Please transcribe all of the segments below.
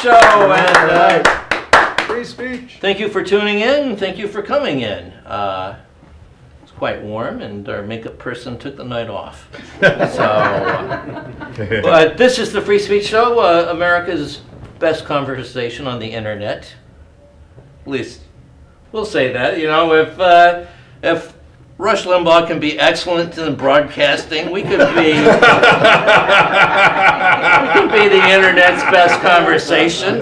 show. And free speech. thank you for tuning in. Thank you for coming in. It's quite warm, and our makeup person took the night off. So, but this is the Free Speech Show, America's best conversation on the internet. At least we'll say that. You know, if Rush Limbaugh can be excellent in broadcasting, we could be the internet's best conversation.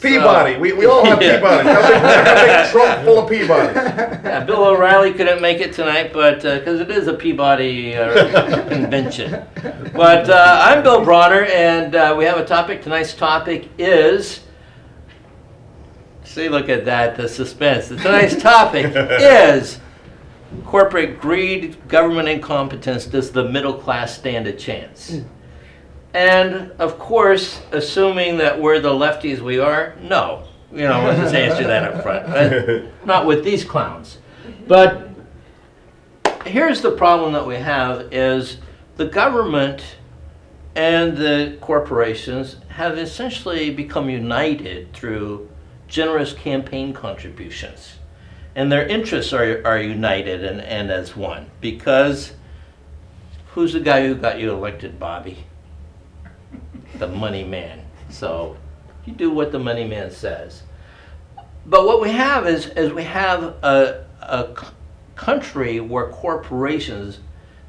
Peabody. We all have Peabody. Have a big trunk full of Peabody. Yeah, Bill O'Reilly couldn't make it tonight, but because it is a Peabody convention. But I'm Bill Bronner, and we have a topic. Tonight's topic is. See, look at that, the suspense. Tonight's topic is corporate greed, government incompetence. Does the middle class stand a chance? And of course, assuming that we're the lefties we are, no. You know, let's just answer that up front. Not with these clowns. But here's the problem that we have is the government and the corporations have essentially become united through generous campaign contributions. And their interests are united and as one. Because who's the guy who got you elected, Bobby? The money man. So you do what the money man says. But what we have is we have a country where corporations,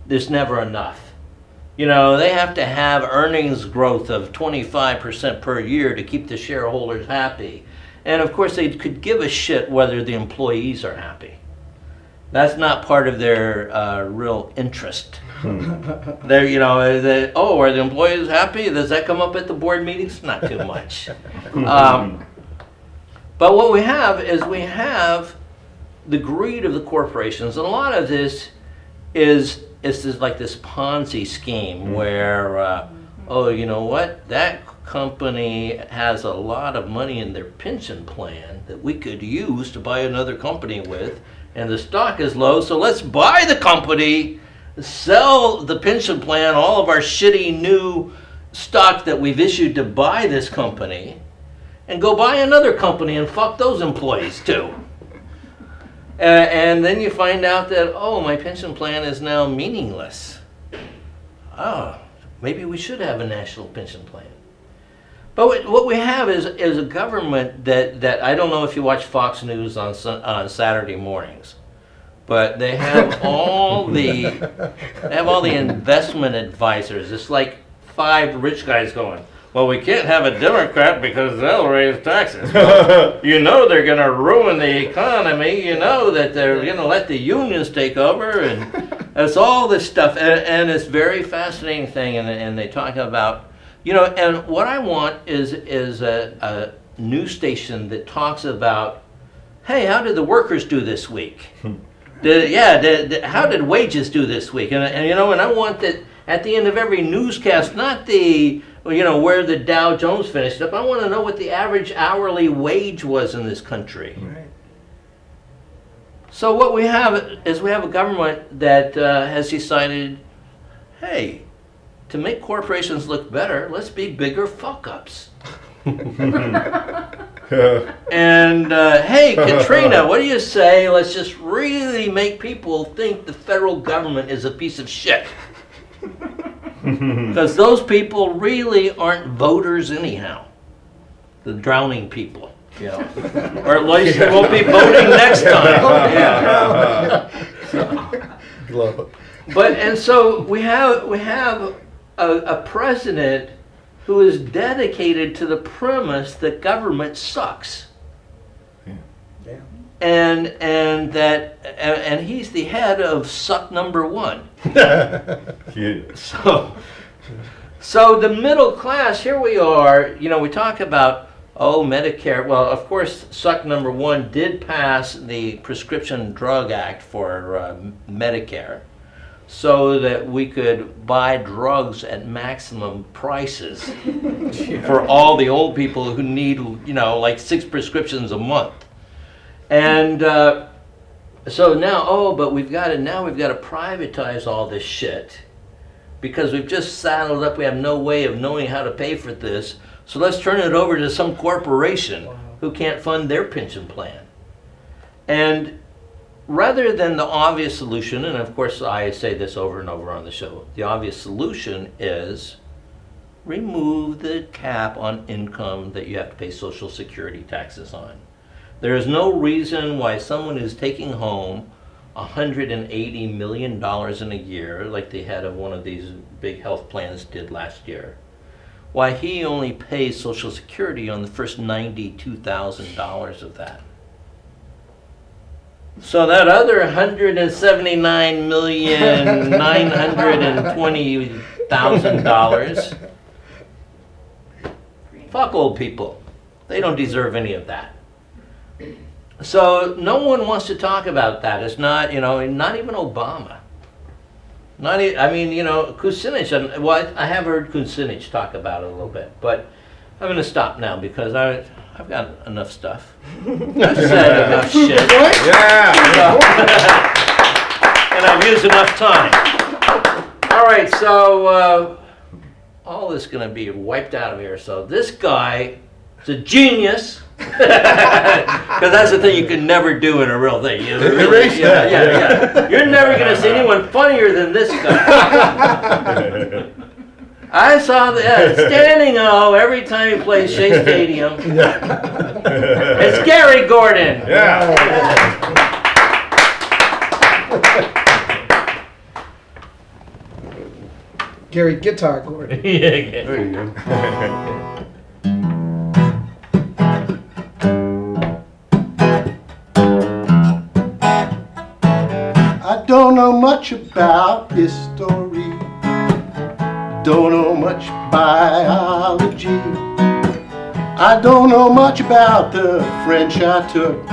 there's never enough. You know, they have to have earnings growth of 25% per year to keep the shareholders happy. And of course, they could give a shit whether the employees are happy. That's not part of their real interest. They're, you know, are the employees happy? Does that come up at the board meetings? Not too much. But what we have is we have the greed of the corporations. And a lot of this is like this Ponzi scheme where, oh, you know what? That company has a lot of money in their pension plan that we could use to buy another company with, and the stock is low, so let's buy the company, sell the pension plan, all of our shitty new stock that we've issued to buy this company, and go buy another company and fuck those employees too. And then you find out that, oh, my pension plan is now meaningless. Oh, maybe we should have a national pension plan. But what we have is a government that I don't know if you watch Fox News on Saturday mornings, but they have all the investment advisors. It's like 5 rich guys going, well, we can't have a Democrat because they'll raise taxes. Well, you know they're going to ruin the economy. You know that they're going to let the unions take over, and it's all this stuff. And it's a very fascinating thing. And they talk about. You know, and what I want is a news station that talks about, hey, how did the workers do this week? How did wages do this week? And you know, and I want that at the end of every newscast, not the, you know, where the Dow Jones finished up. I want to know what the average hourly wage was in this country. Right. So what we have is we have a government that has decided, hey, to make corporations look better, let's be bigger fuck-ups. And hey, Katrina, what do you say? Let's just really make people think the federal government is a piece of shit. Because those people really aren't voters anyhow. The drowning people, you know. Or at least they won't be voting next time. Yeah. But and so we have a president who is dedicated to the premise that government sucks. Yeah. And he's the head of suck number 1. So the middle class, here we are, you know, we talk about, oh, Medicare. Well, of course, suck number 1 did pass the Prescription Drug Act for Medicare, so that we could buy drugs at maximum prices for all the old people who need, you know, like 6 prescriptions a month. And so now, oh, but we've got to privatize all this shit because we've just saddled up. We have no way of knowing how to pay for this. So let's turn it over to some corporation who can't fund their pension plan. And rather than the obvious solution, and of course I say this over and over on the show, the obvious solution is remove the cap on income that you have to pay Social Security taxes on. There is no reason why someone who's taking home $180 million in a year, like the head of one of these big health plans did last year, why he only pays Social Security on the first $92,000 of that. So that other $179,920,000, fuck old people. They don't deserve any of that. So no one wants to talk about that. It's not, not even Obama. I mean, Kucinich, well, I have heard Kucinich talk about it a little bit, but I'm going to stop now because I've got enough stuff. I've said enough shit. Yeah. And I've used enough time. All right, so all this is going to be wiped out of here. So this guy is a genius. Because that's the thing you can never do in a real thing. Erase that. Yeah. You're never going to see anyone funnier than this guy. I saw the standing O every time he plays Shea Stadium. It's Gary Gordon. Yeah. Gary Guitar Gordon. Yeah. There you go. I don't know much about history, don't know much biology. I don't know much about the French I took,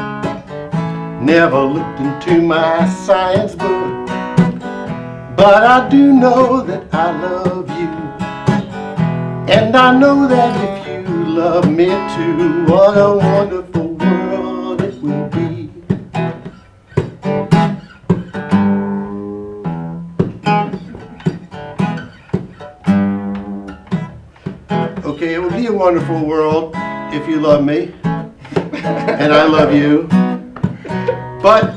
never looked into my science book. But I do know that I love you, and I know that if you love me too, what a wonderful world it will be. Okay, it would be a wonderful world if you love me, and I love you, but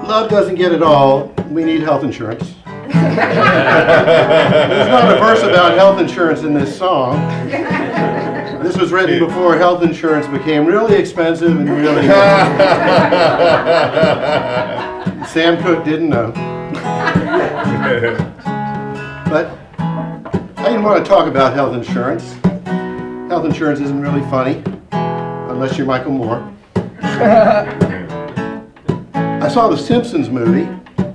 love doesn't get it all. We need health insurance. There's not a verse about health insurance in this song. This was written before health insurance became really expensive and really Sam Cooke didn't know. But I didn't want to talk about health insurance. Health insurance isn't really funny, unless you're Michael Moore. I saw the Simpsons movie,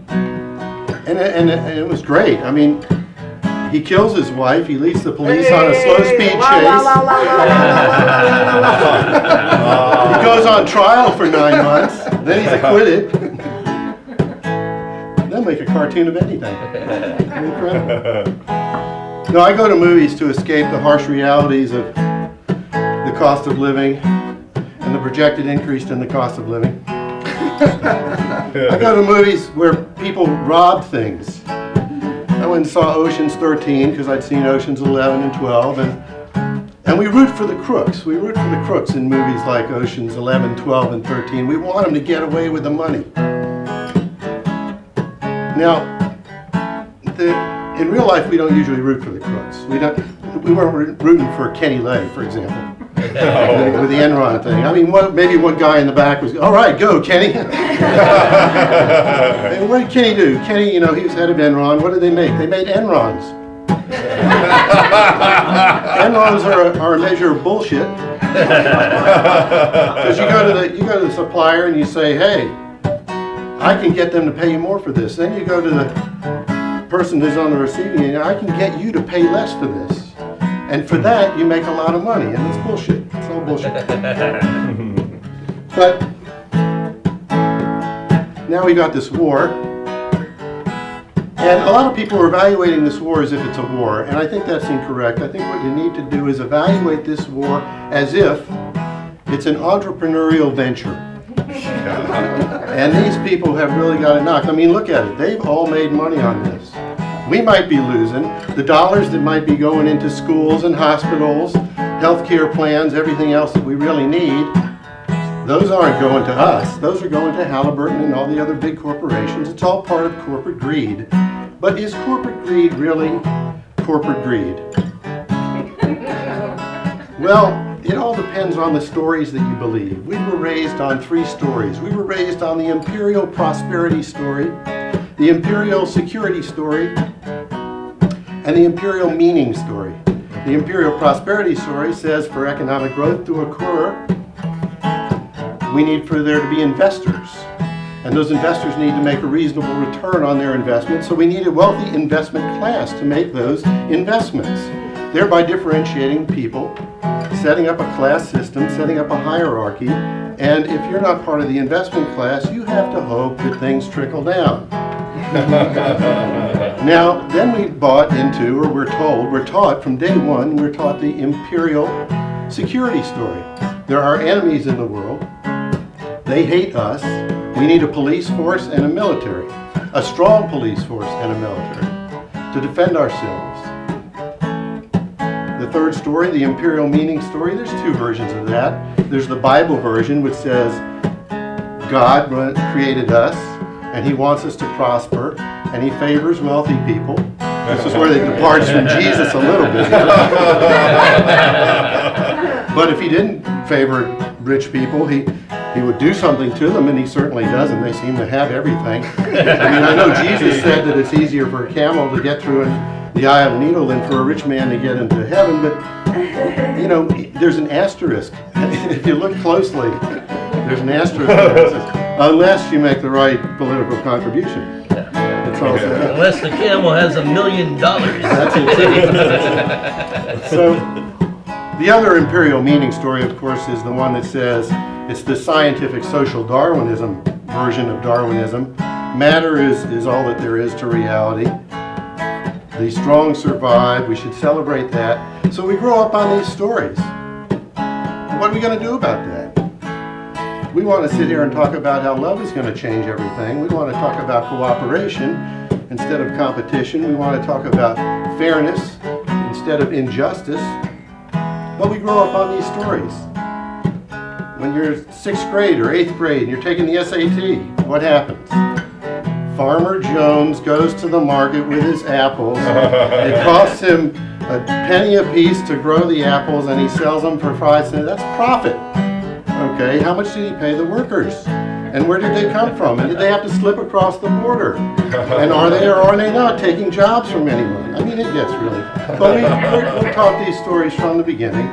and it was great. I mean, he kills his wife, he leads the police on a slow-speed chase. He goes on trial for 9 months, then he's acquitted. They'll make a cartoon of anything. Incredible. No, I go to movies to escape the harsh realities of the cost of living and the projected increase in the cost of living. I go to movies where people rob things. I went and saw Ocean's 13 because I'd seen Ocean's 11 and 12, and we root for the crooks. We root for the crooks in movies like Ocean's 11, 12, and 13. We want them to get away with the money. Now, in real life, we don't usually root for the crooks. We weren't rooting for Kenny Lay, for example, with the Enron thing. I mean, maybe one guy in the back was, all right, go, Kenny. And what did Kenny do? Kenny, he was head of Enron. What did they make? They made Enrons. Enrons are a measure of bullshit. Because you go to the supplier and you say, hey, I can get them to pay you more for this. Then you go to the person who's on the receiving end, I can get you to pay less for this. And for that, you make a lot of money. And it's bullshit. It's all bullshit. But now we got this war. And a lot of people are evaluating this war as if it's a war. And I think that's incorrect. I think what you need to do is evaluate this war as if it's an entrepreneurial venture. And these people have really got it knocked. I mean, look at it. They've all made money on this. We might be losing the dollars that might be going into schools and hospitals, healthcare plans, everything else that we really need. Those aren't going to us. Those are going to Halliburton and all the other big corporations. It's all part of corporate greed. But is corporate greed really corporate greed? Well, it all depends on the stories that you believe. We were raised on 3 stories. We were raised on the imperial prosperity story, the imperial security story, and the imperial meaning story. The imperial prosperity story says for economic growth to occur, we need for there to be investors. And those investors need to make a reasonable return on their investment, so we need a wealthy investment class to make those investments, thereby differentiating people, setting up a class system, setting up a hierarchy, and if you're not part of the investment class, you have to hope that things trickle down. Now, then we bought into, or we're taught from day one, we're taught the imperial security story. There are enemies in the world. They hate us. We need a police force and a military, a strong police force and a military to defend ourselves. The third story, the imperial meaning story, there's 2 versions of that. There's the Bible version, which says God created us and he wants us to prosper and he favors wealthy people. This is where it departs from Jesus a little bit. But if he didn't favor rich people, he would do something to them, and he certainly doesn't. They seem to have everything. I mean, I know Jesus said that it's easier for a camel to get through the eye of a needle than for a rich man to get into heaven, but, you know, there's an asterisk. If you look closely, there's an asterisk there. Unless you make the right political contribution. That's all said. Unless the camel has $1 million. That's it. So, the other imperial meaning story, of course, is the one that says it's the scientific social Darwinism version of Darwinism. Matter is all that there is to reality. The strong survive. We should celebrate that. So we grow up on these stories. What are we going to do about that? We want to sit here and talk about how love is going to change everything. We want to talk about cooperation instead of competition. We want to talk about fairness instead of injustice. But we grow up on these stories. When you're 6th grade or 8th grade and you're taking the SAT, what happens? Farmer Jones goes to the market with his apples. It costs him a penny a piece to grow the apples and he sells them for 5 cents. That's profit. Okay, how much did he pay the workers? And where did they come from? And did they have to slip across the border? And are they or are they not taking jobs from anyone? I mean, it gets really... But we're taught these stories from the beginning.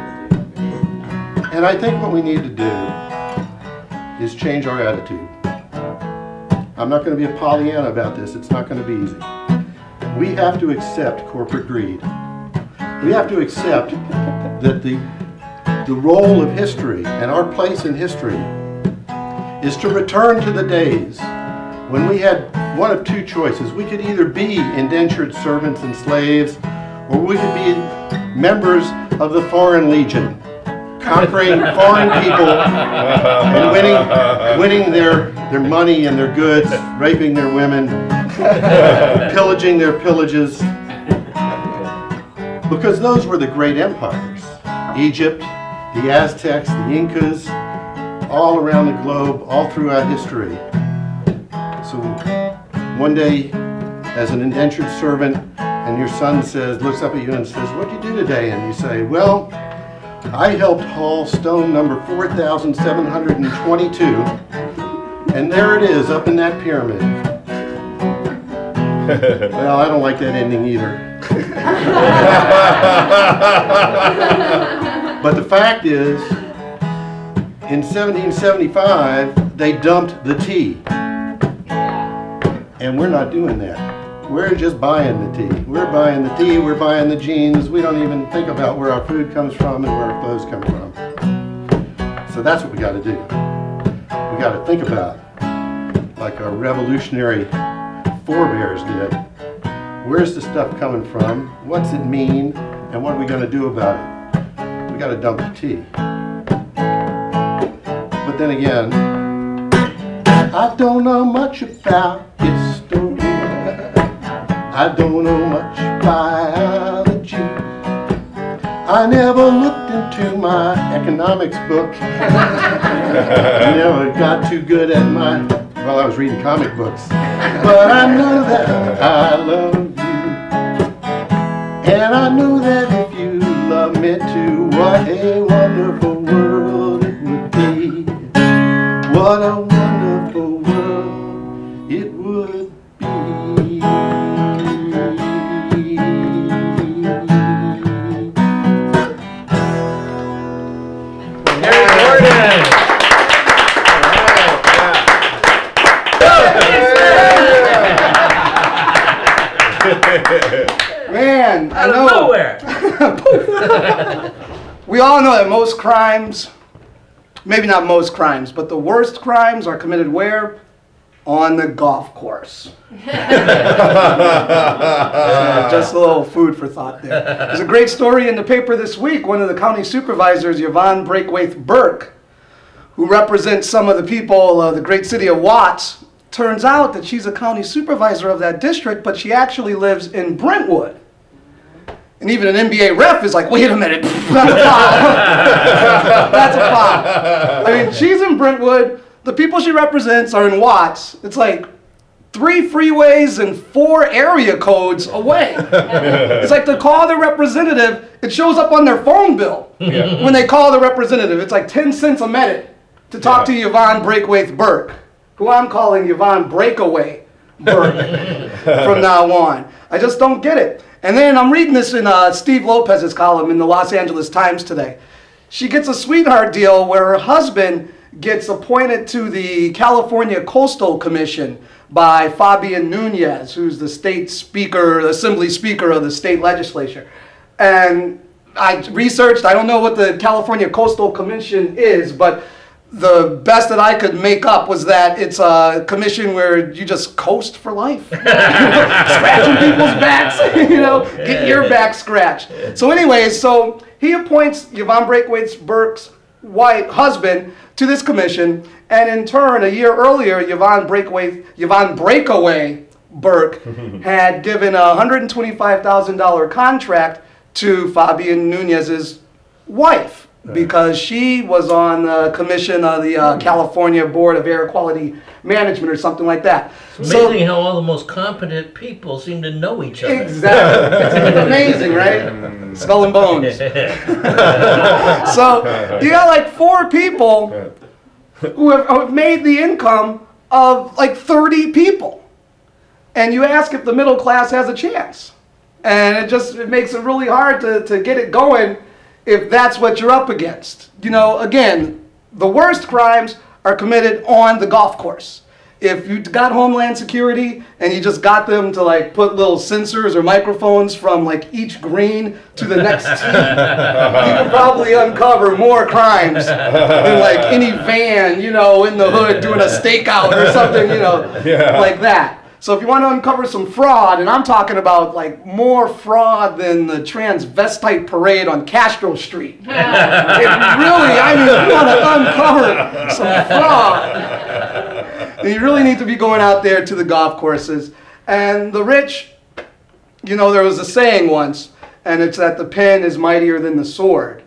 And I think what we need to do is change our attitude. I'm not going to be a Pollyanna about this. It's not going to be easy. We have to accept corporate greed. We have to accept that the role of history and our place in history is to return to the days when we had one of 2 choices. We could either be indentured servants and slaves, or we could be members of the Foreign Legion, conquering foreign people and winning their money and their goods, raping their women, pillaging their pillages. Because those were the great empires. Egypt, the Aztecs, the Incas, all around the globe, all throughout history. So one day, as an indentured servant, and your son looks up at you and says, "What'd you do today?" And you say, "Well, I helped haul stone number 4,722, and there it is up in that pyramid." Well, I don't like that ending either. But the fact is, in 1775, they dumped the tea. And we're not doing that. We're just buying the tea. We're buying the tea, we're buying the jeans. We don't even think about where our food comes from and where our clothes come from. So that's what we got to do. We got to think about, like our revolutionary forebears did. Where's the stuff coming from? What's it mean? And what are we going to do about it? We got to dump the tea. But then again, I don't know much about history, I don't know much biology. I never looked into my economics book. I never got too good at my, well, I was reading comic books. But I know that I love you. And I know that if you love me too, what a wonderful world it would be. What a wonderful world it would be. Man, I Out of know. nowhere. We all know that most crimes, maybe not most crimes, but the worst crimes are committed where? On the golf course. Just a little food for thought there. There's a great story in the paper this week. One of the county supervisors, Yvonne Braithwaite Burke, who represents some of the people of the great city of Watts, turns out that she's a county supervisor of that district, but she actually lives in Brentwood. And even an NBA ref is like, wait a minute, that's a foul. That's a foul. I mean, she's in Brentwood. The people she represents are in Watts. It's like 3 freeways and 4 area codes away. It's like to call their representative, it shows up on their phone bill when they call the representative. It's like 10 cents a minute to talk to Yvonne Braithwaite Burke, who I'm calling Yvonne Breakaway Burke from now on. I just don't get it. And then I'm reading this in Steve Lopez's column in the Los Angeles Times today. She gets a sweetheart deal where her husband gets appointed to the California Coastal Commission by Fabian Nunez, who's the state speaker, assembly speaker of the state legislature. And I researched, I don't know what the California Coastal Commission is, but the best that I could make up was that it's a commission where you just coast for life. Scratching people's backs, getting your back scratched. So anyways, so he appoints Yvonne Braithwaite Burke's husband to this commission, and in turn, a year earlier, Yvonne Breakaway Burke had given a $125,000 contract to Fabian Nunez's wife, because she was on the commission of the California Board of Air Quality Management or something like that. It's amazing how all the most competent people seem to know each other. Exactly. It's amazing, right? Skull and bones. So you got like 4 people who have made the income of like 30 people. And you ask if the middle class has a chance. And it makes it really hard to get it going if that's what you're up against. Again, the worst crimes are committed on the golf course. If you got Homeland Security and you just got them to like put little sensors or microphones from like each green to the next tee, you could probably uncover more crimes than like any van, in the hood doing a stakeout or something, like that. So if you want to uncover some fraud, and I'm talking about like more fraud than the transvestite parade on Castro Street. If you want to uncover some fraud, then you really need to be going out there to the golf courses. And the rich, there was a saying once, and it's that the pen is mightier than the sword.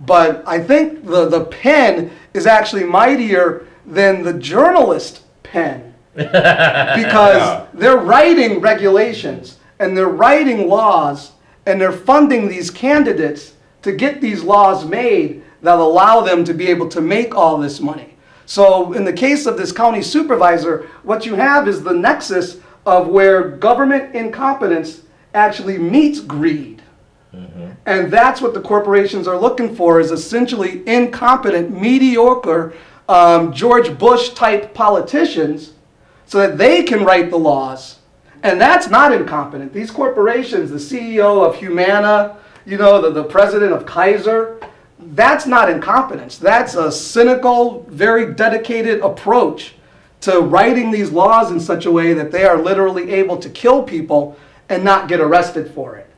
But I think the pen is mightier than the journalist pen. Because they're writing regulations and they're writing laws and they're funding these candidates to get these laws made that allow them to be able to make all this money. So in the case of this county supervisor, what you have is the nexus of where government incompetence actually meets greed. And that's what the corporations are looking for, is essentially incompetent, mediocre, George Bush type politicians, so that they can write the laws. And that's not incompetent. These corporations, the CEO of Humana, the president of Kaiser, that's not incompetence. That's a cynical, very dedicated approach to writing these laws in such a way that they are literally able to kill people and not get arrested for it.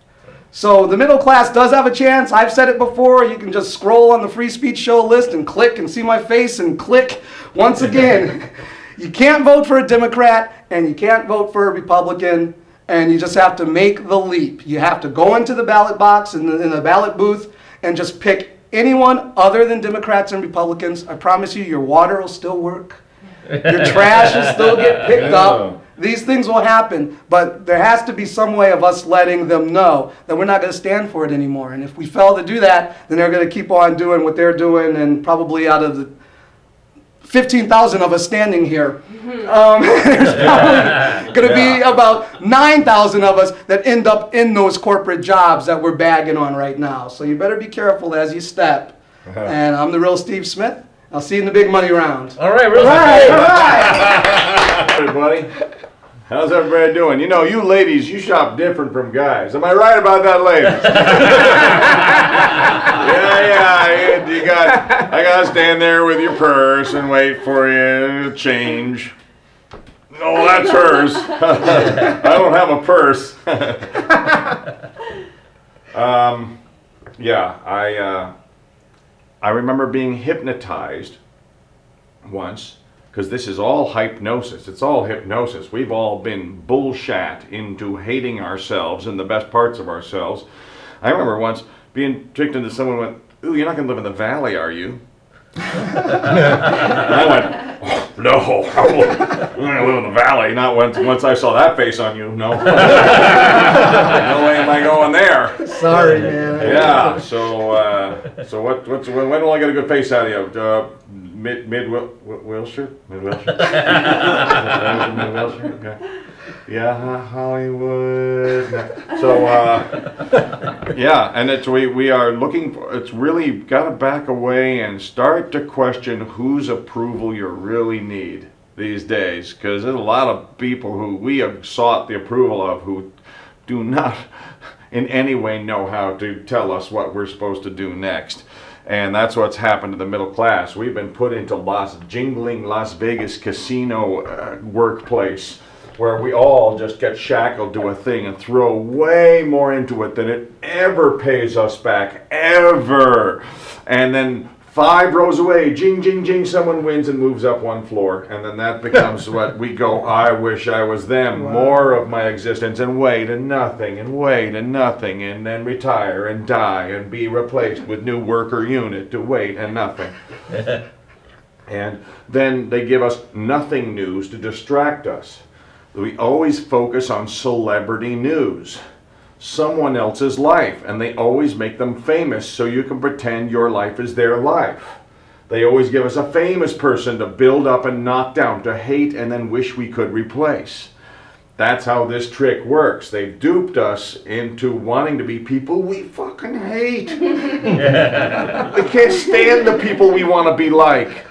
So the middle class does have a chance. I've said it before. You can just scroll on the Free Speech Show list and click and see my face and click once again. You can't vote for a Democrat and you can't vote for a Republican And you just have to make the leap. You have to go into the ballot box in the ballot booth and just pick anyone other than Democrats and Republicans. I promise you, your water will still work. Your trash will still get picked up. These things will happen, but there has to be some way of us letting them know that we're not going to stand for it anymore. And if we fail to do that, then they're going to keep on doing what they're doing, and probably out of the 15,000 of us standing here, there's probably going to be about 9,000 of us that end up in those corporate jobs that we're bagging on right now. So you better be careful as you step. And I'm the real Steve Smith. I'll see you in the big money round. All right, real Everybody, how's everybody doing? You know, you ladies, you shop different from guys. Am I right about that, ladies? Yeah. I gotta stand there with your purse and wait for you to change. No, that's hers. I don't have a purse. I remember being hypnotized once, because this is all hypnosis. It's all hypnosis. We've all been bullshat into hating ourselves and the best parts of ourselves. I remember once being tricked into someone went, "Ooh, you're not going to live in the valley, are you?" And I went, "Oh, no, I'm going to live in the valley." Not once I saw that face on you, no. No way am I going there. Sorry, man. Yeah, so when will I get a good face out of you? Wilshire? Mid Wilshire? Mid Wilshire? Okay. Yeah, Hollywood. So, yeah, and we are looking for, it's really got to back away and start to question whose approval you really need these days, because there's a lot of people who we have sought the approval of who do not in any way know how to tell us what we're supposed to do next. And that's what's happened to the middle class. We've been put into jingling Las Vegas casino workplace, where we all just get shackled to a thing and throw way more into it than it ever pays us back, ever. And then 5 rows away, jing, jing, jing, someone wins and moves up 1 floor. And then that becomes what we go, I wish I was them. Wow. More of my existence, and wait and nothing, and wait and nothing, and then retire and die and be replaced with new worker unit to wait and nothing. And then they give us nothing news to distract us. We always focus on celebrity news, someone else's life, and they always make them famous so you can pretend your life is their life. They always give us a famous person to build up and knock down, to hate and then wish we could replace. That's how this trick works. They've duped us into wanting to be people we fucking hate. We can't stand the people we want to be like.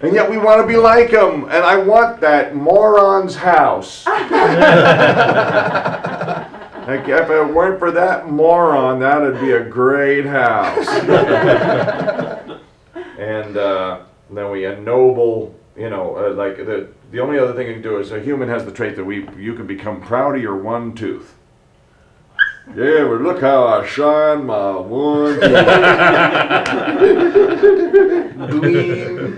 And yet we want to be like them, and I want that moron's house. Like, if it weren't for that moron, that'd be a great house. And then we ennoble, you know, like the only other thing you can do is a human has the trait that you can become proud of your one tooth. Yeah, but look how I shine my one tooth. Gleam.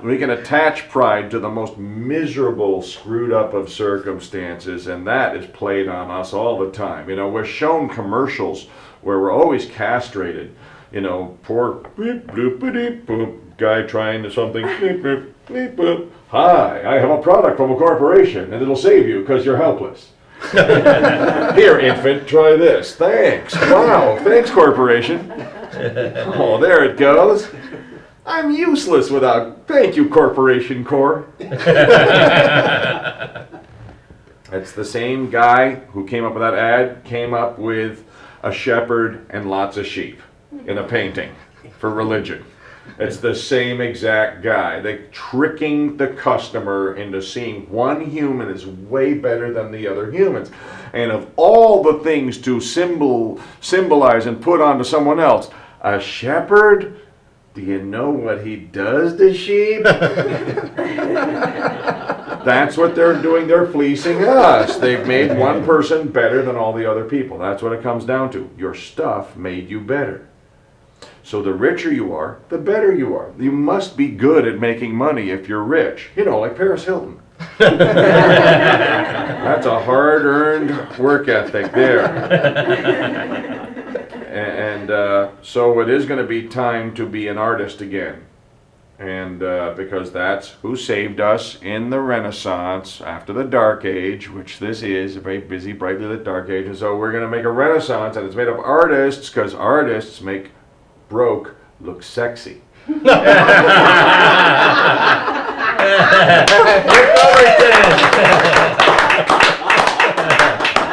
We can attach pride to the most miserable, screwed up of circumstances, and that is played on us all the time. You know, we're shown commercials where we're always castrated. You know, poor beep, bloop, beep, boop, guy trying to something. Beep, beep, beep, boop. Hi, I have a product from a corporation, and it'll save you because you're helpless. Here, infant, try this. Thanks. Wow, thanks, corporation. Oh, there it goes. I'm useless without, thank you, Corporation Corps. It's the same guy who came up with that ad, came up with a shepherd and lots of sheep in a painting for religion. It's the same exact guy. They're tricking the customer into seeing one human is way better than the other humans. And of all the things to symbolize and put onto someone else, a shepherd? Do you know what he does to sheep? That's what they're doing. They're fleecing us. They've made one person better than all the other people. That's what it comes down to. Your stuff made you better. So the richer you are, the better you are. You must be good at making money if you're rich. You know, like Paris Hilton. That's a hard-earned work ethic there. And so it is going to be time to be an artist again. And because that's who saved us in the Renaissance after the Dark Age, which this is, a very busy, brightly lit Dark Age. And so we're going to make a Renaissance, and it's made of artists, because artists make broke look sexy.